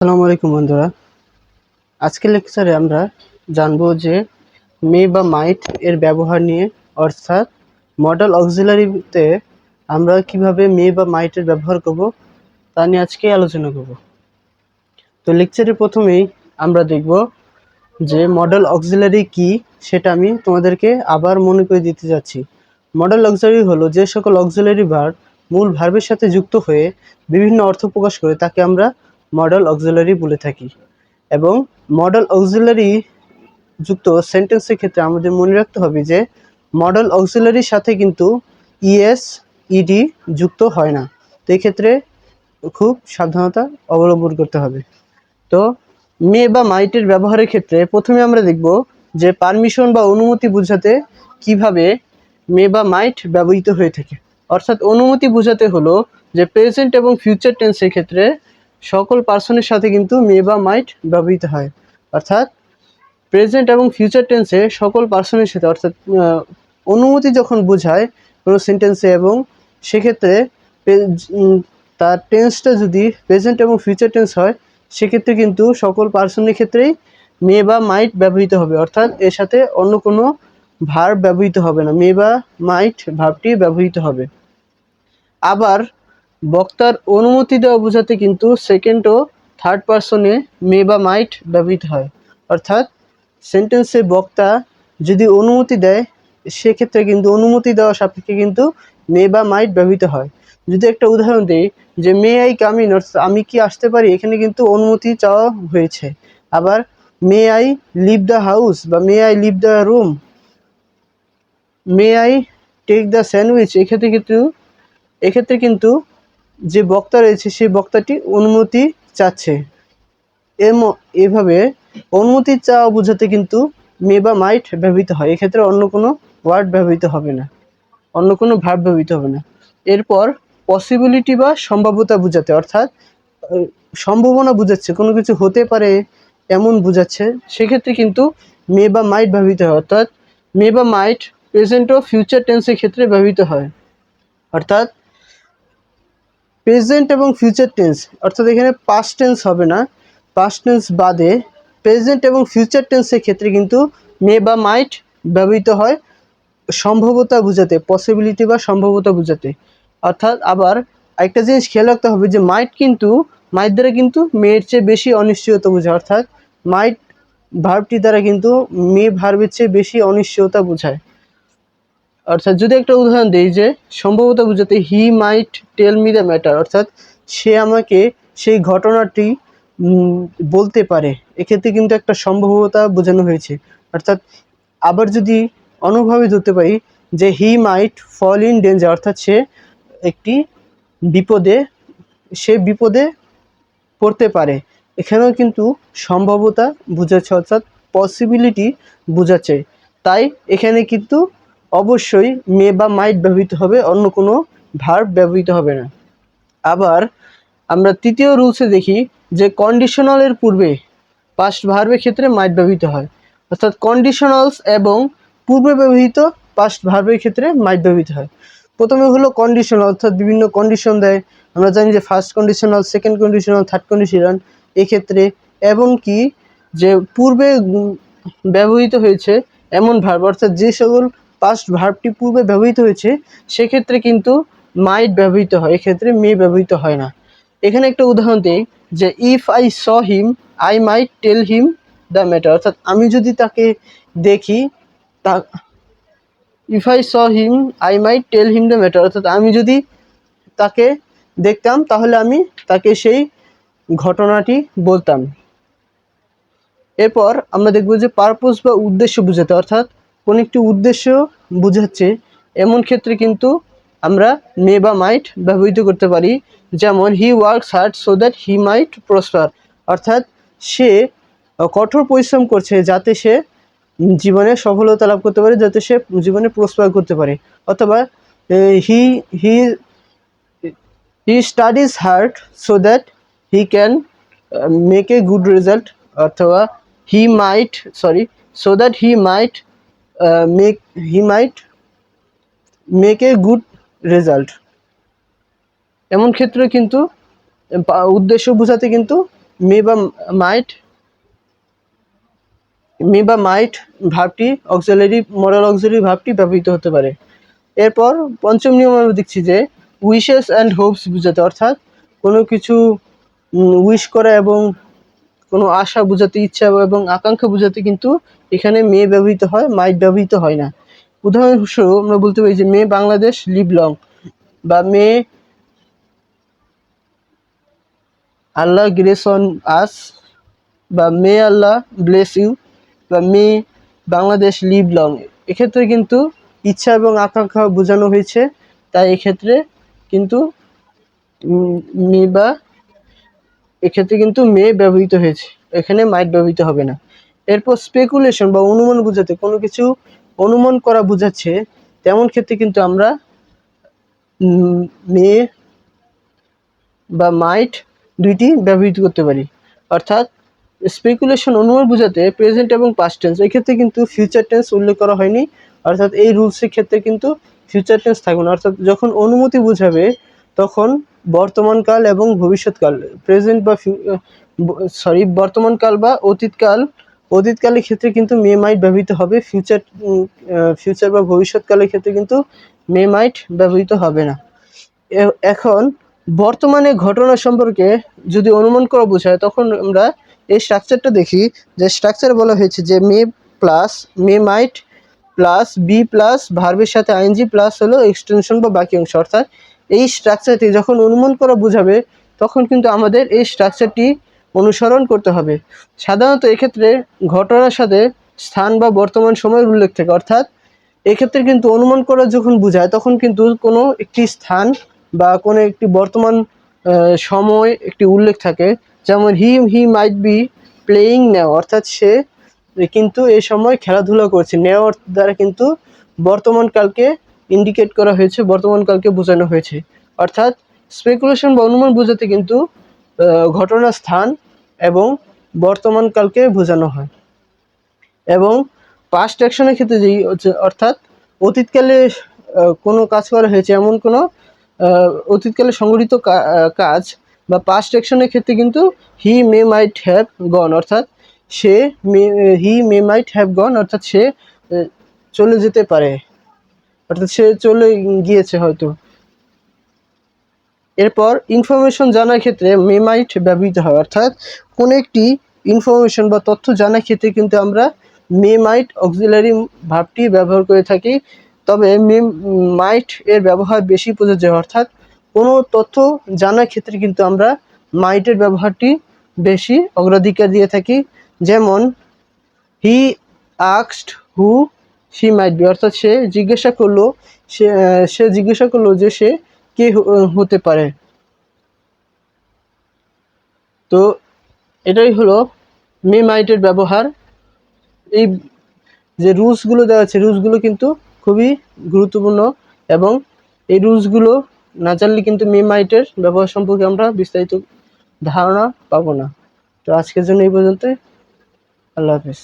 আসসালামু আলাইকুম বন্ধুরা। আজকের লেকচারে আমরা জানবো যে মে বা মাইট এর ব্যবহার নিয়ে, অর্থাৎ মডেল অক্সিলারিতে আমরা কিভাবে মে বা মাইট এর ব্যবহার করব তা নিয়ে আজকে আলোচনা করব। তো লেকচারের প্রথমেই আমরা দেখব যে মডেল অক্সিলারি কি, সেটা আমি তোমাদেরকে আবার মনে করে দিতে যাচ্ছি। মডেল অক্সিলারি হলো যে সকল অক্সিলারি ভার্ব মূল ভার্বের সাথে যুক্ত হয়ে বিভিন্ন অর্থ প্রকাশ করে তাকে আমরা মডেল অক্সিলারি বলে থাকি। এবং মডেল অক্সিলারি যুক্ত সেন্টেন্সের ক্ষেত্রে আমাদের মনে রাখতে হবে যে মডেল অক্সিলারির সাথে কিন্তু ইএস ইডি যুক্ত হয় না। তো এই ক্ষেত্রে খুব সাবধানতা অবলম্বন করতে হবে। তো মে বা মাইটের ব্যবহারের ক্ষেত্রে প্রথমে আমরা দেখব যে পারমিশন বা অনুমতি বোঝাতে কিভাবে মে বা মাইট ব্যবহৃত হয়ে থাকে। অর্থাৎ অনুমতি বোঝাতে হলো যে প্রেজেন্ট এবং ফিউচার টেন্সের ক্ষেত্রে সকল পার্সনের সাথে কিন্তু মে বা মাইট ব্যবহৃত হয়। অর্থাৎ প্রেজেন্ট এবং ফিউচার টেন্সে সকল পার্সনের সাথে, অর্থাৎ অনুমতি যখন বোঝায় কোনো সেন্টেন্সে, এবং সেক্ষেত্রে তার টেন্সটা যদি প্রেজেন্ট এবং ফিউচার টেন্স হয় সেক্ষেত্রে কিন্তু সকল পার্সনের ক্ষেত্রেই মে বা মাইট ব্যবহৃত হবে। অর্থাৎ এর সাথে অন্য কোনো ভার্ব ব্যবহৃত হবে না, মে বা মাইট ভার্বটি ব্যবহৃত হবে। আবার বক্তার অনুমতি দেওয়া বোঝাতে কিন্তু সেকেন্ড ও থার্ড পার্সনে মে বা মাইট ব্যবহৃত হয়। অর্থাৎ সেন্টেন্সে বক্তা যদি অনুমতি দেয় সেক্ষেত্রে কিন্তু অনুমতি দেওয়া সাপেক্ষে কিন্তু মে বা মাইট ব্যবহৃত হয়। যদি একটা উদাহরণ দিই যে মে আই কাম ইন, অর্থাৎ আমি কি আসতে পারি, এখানে কিন্তু অনুমতি চাওয়া হয়েছে। আবার may I leave the house বা may I leave the room, may I take the sandwich, এক্ষেত্রে কিন্তু যে বক্তা রয়েছে সেই বক্তাটি অনুমতি চাচ্ছে। এভাবে অনুমতি চাওয়া বোঝাতে কিন্তু মে বা মাইট ব্যবহৃত হয়। এক্ষেত্রে অন্য কোনো ওয়ার্ড ব্যবহৃত হবে না, অন্য কোনো ভার্ব ব্যবহৃত হবে না। এরপর পসিবিলিটি বা সম্ভাব্যতা বোঝাতে, অর্থাৎ সম্ভাবনা বোঝাচ্ছে, কোনো কিছু হতে পারে এমন বোঝাচ্ছে, সেক্ষেত্রে কিন্তু মে বা মাইট ব্যবহৃত হয়। অর্থাৎ মে বা মাইট প্রেজেন্ট ও ফিউচার টেন্সের ক্ষেত্রে ব্যবহৃত হয়। অর্থাৎ প্রেজেন্ট এবং ফিউচার টেন্স, অর্থাৎ এখানে পাস্ট টেন্স হবে না, পাস্ট টেন্স বাদে প্রেজেন্ট এবং ফিউচার টেন্সের ক্ষেত্রে কিন্তু মে বা মাইট ব্যবহৃত হয় সম্ভাব্যতা বোঝাতে, পসিবিলিটি বা সম্ভাব্যতা বোঝাতে। অর্থাৎ আবার একটা জিনিস খেয়াল রাখতে হবে যে মাইট দ্বারা কিন্তু মেয়ের চেয়ে বেশি অনিশ্চয়তা বোঝায়। অর্থাৎ মাইট ভার্বটি দ্বারা কিন্তু মে ভার্বের চেয়ে বেশি অনিশ্চয়তা বোঝায়। অর্থাৎ যদি একটা উদাহরণ দিই যে সম্ভবত বোঝাতে হি মাইট টেল মি দ্য ম্যাটার, অর্থাৎ সে আমাকে সেই ঘটনাটি বলতে পারে, এক্ষেত্রে কিন্তু একটা সম্ভাব্যতা বোঝানো হয়েছে। অর্থাৎ আবার যদি অনুভাবে ধরতে পারি যে হি মাইট ফল ইন ডেঞ্জার, অর্থাৎ সে একটি বিপদে পড়তে পারে, এখানেও কিন্তু সম্ভাব্যতা বোঝাচ্ছে, অর্থাৎ পসিবিলিটি বোঝাচ্ছে। তাই এখানে কিন্তু অবশ্যই মে বা মাইট ব্যবহৃত হবে, অন্য কোনো ভার্ব ব্যবহৃত হবে না। আবার আমরা তৃতীয় রুলসে দেখি যে কন্ডিশনালের পূর্বে পাস্ট ভার্বের ক্ষেত্রে মাইট ব্যবহৃত হয়। অর্থাৎ কন্ডিশনালস এবং পূর্বে ব্যবহৃত পাস্ট ভার্বের ক্ষেত্রে মাইট ব্যবহৃত হয়। প্রথমে হলো কন্ডিশনাল, অর্থাৎ বিভিন্ন কন্ডিশন দেয়। আমরা জানি যে first conditional, second conditional, third conditional, এক্ষেত্রে এবং কি যে পূর্বে ব্যবহৃত হয়েছে এমন ভার্ব, অর্থাৎ যে সকল পাস্ট ভার্বটি পূর্বে ব্যবহৃত হয়েছে সেক্ষেত্রে কিন্তু মাইট ব্যবহৃত হয়, এক্ষেত্রে মে ব্যবহৃত হয় না। এখানে একটা উদাহরণ দিই যে if I saw him I might tell him the matter, অর্থাৎ আমি যদি তাকে দেখি তা if I saw him I might tell him the matter, অর্থাৎ আমি যদি তাকে দেখতাম তাহলে আমি তাকে সেই ঘটনাটি বলতাম। এরপর আমরা দেখব যে পারপোজ বা উদ্দেশ্য বোঝাতে, অর্থাৎ কোন একটি উদ্দেশ্য বোঝাচ্ছে এমন ক্ষেত্রে কিন্তু আমরা মে বা মাইট ব্যবহৃত করতে পারি। যেমন he works hard so that he might prosper, অর্থাৎ সে কঠোর পরিশ্রম করছে যাতে সে জীবনে সফলতা লাভ করতে পারে, যাতে সে জীবনে প্রসপার করতে পারে। অথবা he he he studies hard so that he can make a good result, অথবা he might so that he might make a good result. এমন ক্ষেত্রে কিন্তু উদ্দেশ্য বোঝাতে কিন্তু মে বা মাইট ভার্বটি অক্সিলারি মডাল অক্সিলারি ভার্বটি ব্যবহৃত হতে পারে। এরপর পঞ্চম নিয়ম আমরা দেখছি যে উইশেস অ্যান্ড হোপস বোঝাতে, অর্থাৎ কোনো কিছু উইশ করা এবং কোনো আশা বোঝাতে, ইচ্ছা এবং আকাঙ্ক্ষা বোঝাতে কিন্তু এখানে মে ব্যবহৃত হয়, মাইট ব্যবহৃত হয় না। উদাহরণস্বরূপ আমরা বলতে পারি যে মে বাংলাদেশ লিভ লং, বা মে আল্লাহ গ্রেস অন আস, বা মে আল্লাহ ব্লেস ইউ, বা মে বাংলাদেশ লিভ লং। এক্ষেত্রে কিন্তু ইচ্ছা এবং আকাঙ্ক্ষা বোঝানো হয়েছে, তাই এক্ষেত্রে কিন্তু এক্ষেত্রে কিন্তু মে ব্যবহৃত হয়েছে, এখানে মাইট ব্যবহৃত হবে না। এরপর স্পেকুলেশন বা অনুমান বোঝাতে, কোনো কিছু অনুমান করা বোঝাচ্ছে, তেমন ক্ষেত্রে কিন্তু আমরা মে বা মাইট দুইটি ব্যবহৃত করতে পারি। অর্থাৎ স্পেকুলেশন অনুমান বোঝাতে প্রেজেন্ট এবং পাস্ট টেন্স, এক্ষেত্রে কিন্তু ফিউচার টেন্স উল্লেখ করা হয়নি, অর্থাৎ এই রুলসের ক্ষেত্রে কিন্তু ফিউচার টেন্স থাকবে না। অর্থাৎ যখন অনুমতি বোঝাবে তখন বর্তমানকাল এবং ভবিষ্যৎকাল, প্রেজেন্ট বা বর্তমানকাল বা অতীতকালের ক্ষেত্রে কিন্তু মে মাইট ব্যবহৃত হবে। ফিউচার বা ভবিষ্যৎকালের ক্ষেত্রে কিন্তু মে মাইট ব্যবহৃত হবে না। এখন বর্তমানে ঘটনা সম্পর্কে যদি অনুমান করা বোঝায়, তখন আমরা এই স্ট্রাকচারটা দেখি, যে স্ট্রাকচার বলা হয়েছে যে মে প্লাস মে মাইট প্লাস বি প্লাস ভার্বের সাথে আইএনজি প্লাস হলো এক্সটেনশন বা বাকি অংশ। অর্থাৎ এই স্ট্রাকচারটি যখন অনুমান করা বোঝাবে তখন কিন্তু আমাদের এই স্ট্রাকচারটি অনুসরণ করতে হবে। সাধারণত এক্ষেত্রে ঘটনার সাথে স্থান বা বর্তমান সময়ের উল্লেখ থাকে, অর্থাৎ এক্ষেত্রে কিন্তু অনুমান করা যখন বোঝায় তখন কিন্তু কোনো একটি স্থান বা কোনো একটি বর্তমান সময় একটি উল্লেখ থাকে। যেমন হি মাইট বি প্লেয়িং নাও, অর্থাৎ সে কিন্তু এই সময় খেলাধুলা করছে। নাও দ্বারা কিন্তু বর্তমানকালকে ইন্ডিকেট করা হয়েছে, বর্তমানকালকে বোঝানো হয়েছে। অর্থাৎ স্পেকুলেশন বা অনুমান বোঝাতে কিন্তু ঘটনার স্থান এবং বর্তমানকালকে বোঝানো হয়। এবং পাস্ট অ্যাকশনের ক্ষেত্রে যেই অর্থাৎ অতীতকালে কোনো কাজ করা হয়েছে, এমন কোনো অতীতকালে সংঘটিত কাজ বা পাস্ট অ্যাকশনের ক্ষেত্রে কিন্তু হি মে মাইট হ্যাভ গন, অর্থাৎ হি মে মাইট হ্যাভ গন, অর্থাৎ সে চলে যেতে পারে, অর্থাৎ সে চলে গিয়েছে হয়তো। এরপর ইনফরমেশন জানার ক্ষেত্রে মে মাইট ব্যবহৃত হয়, অর্থাৎ কোনো একটি ইনফরমেশন বা তথ্য জানার ক্ষেত্রে কিন্তু আমরা মে মাইট অক্সিলারি ভার্বটি ব্যবহার করে থাকি। তবে মে মাইট এর ব্যবহার বেশি প্রযোজ্য, অর্থাৎ কোনো তথ্য জানার ক্ষেত্রে কিন্তু আমরা মাইটের ব্যবহারটি বেশি অগ্রাধিকার দিয়ে থাকি। যেমন he asked who she might be, অর্থাৎ সে জিজ্ঞাসা করলো যে সে কে হতে পারে। তো এটাই হলো মে মাইটের ব্যবহার। এই যে রুলসগুলো দেওয়া আছে, রুলসগুলো কিন্তু খুবই গুরুত্বপূর্ণ, এবং এই রুলসগুলো না জানলে কিন্তু মে মাইটের ব্যবহার সম্পর্কে আমরা বিস্তারিত ধারণা পাবো না। তো আজকের জন্য এই পর্যন্ত। আল্লাহ হাফেজ।